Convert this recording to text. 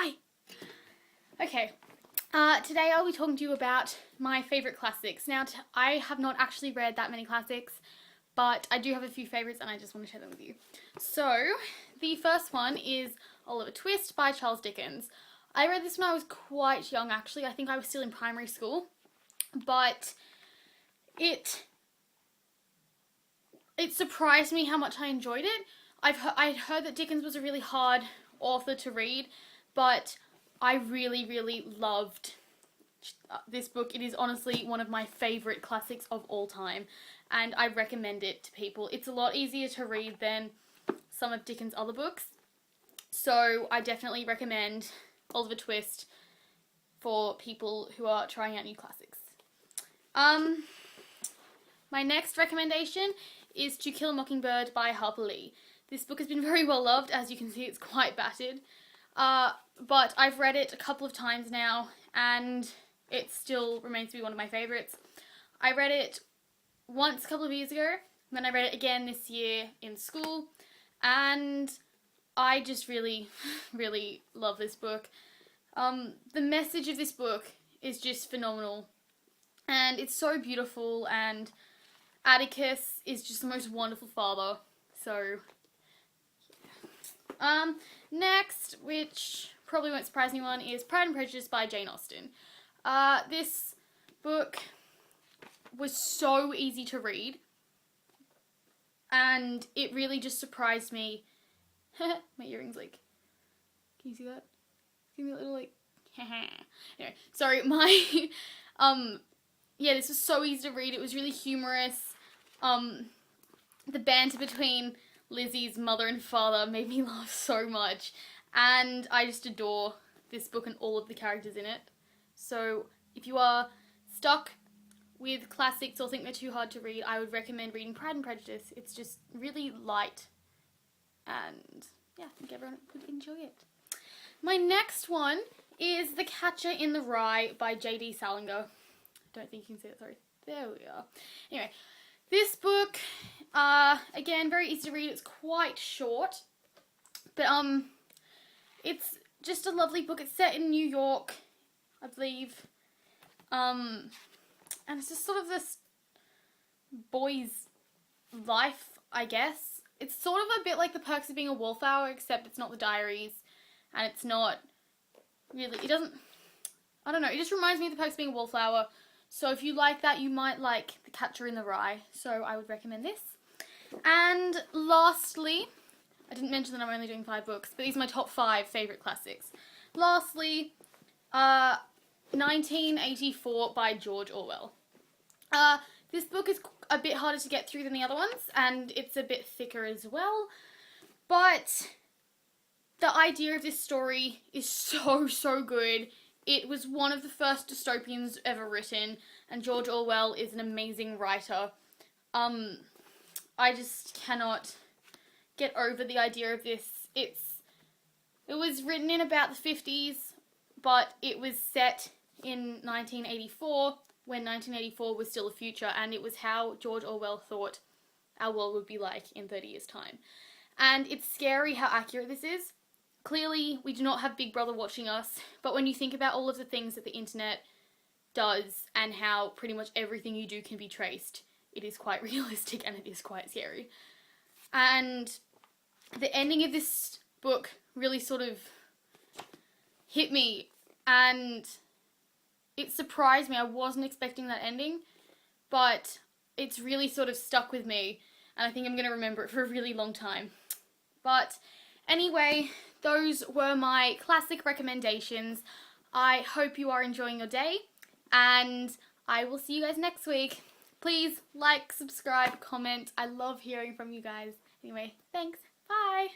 Hi. Okay, today I'll be talking to you about my favourite classics. Now, I have not actually read that many classics, but I do have a few favourites and I just want to share them with you. So, the first one is Oliver Twist by Charles Dickens. I read this when I was quite young, actually. I think I was still in primary school, but it surprised me how much I enjoyed it. I'd heard that Dickens was a really hard author to read, but I really, really loved this book. It is honestly one of my favourite classics of all time, and I recommend it to people. It's a lot easier to read than some of Dickens' other books, so I definitely recommend Oliver Twist for people who are trying out new classics. My next recommendation is To Kill a Mockingbird by Harper Lee. This book has been very well loved. As you can see, it's quite battered. But I've read it a couple of times now, and it still remains to be one of my favourites. I read it once a couple of years ago, and then I read it again this year in school, and I just really, really love this book. The message of this book is just phenomenal, and it's so beautiful, and Atticus is just the most wonderful father, so next, which probably won't surprise anyone, is Pride and Prejudice by Jane Austen. This book was so easy to read, and it really just surprised me. My earring's like, can you see that? Give me a little like, anyway, sorry, yeah, this was so easy to read. It was really humorous. The banter between Lizzie's mother and father made me laugh so much, and I just adore this book and all of the characters in it. So if you are stuck with classics or think they're too hard to read, I would recommend reading Pride and Prejudice. It's just really light, and yeah, I think everyone would enjoy it. My next one is The Catcher in the Rye by J.D. Salinger. Don't think you can see it, sorry. There we are. Anyway, this book, again, very easy to read. It's quite short, but it's just a lovely book. It's set in New York, I believe, and it's just sort of this boy's life, I guess. It's sort of a bit like The Perks of Being a Wallflower, except it's not the diaries, and it's not really, it doesn't, I don't know, it just reminds me of The Perks of Being a Wallflower. So if you like that, you might like The Catcher in the Rye. So I would recommend this. And lastly, I didn't mention that I'm only doing 5 books, but these are my top 5 favourite classics. Lastly, 1984 by George Orwell. This book is a bit harder to get through than the other ones, and it's a bit thicker as well. But the idea of this story is so good. It was one of the first dystopians ever written, and George Orwell is an amazing writer. I just cannot get over the idea of this. It was written in about the 50s, but it was set in 1984, when 1984 was still a future, and it was how George Orwell thought our world would be like in 30 years' time. And it's scary how accurate this is. Clearly, we do not have Big Brother watching us, but when you think about all of the things that the internet does and how pretty much everything you do can be traced, it is quite realistic and it is quite scary. And the ending of this book really sort of hit me, and it surprised me. I wasn't expecting that ending, but it's really sort of stuck with me, and I think I'm going to remember it for a really long time. But anyway, those were my classic recommendations. I hope you are enjoying your day, and I will see you guys next week. Please like, subscribe, comment. I love hearing from you guys. Anyway, thanks. Bye.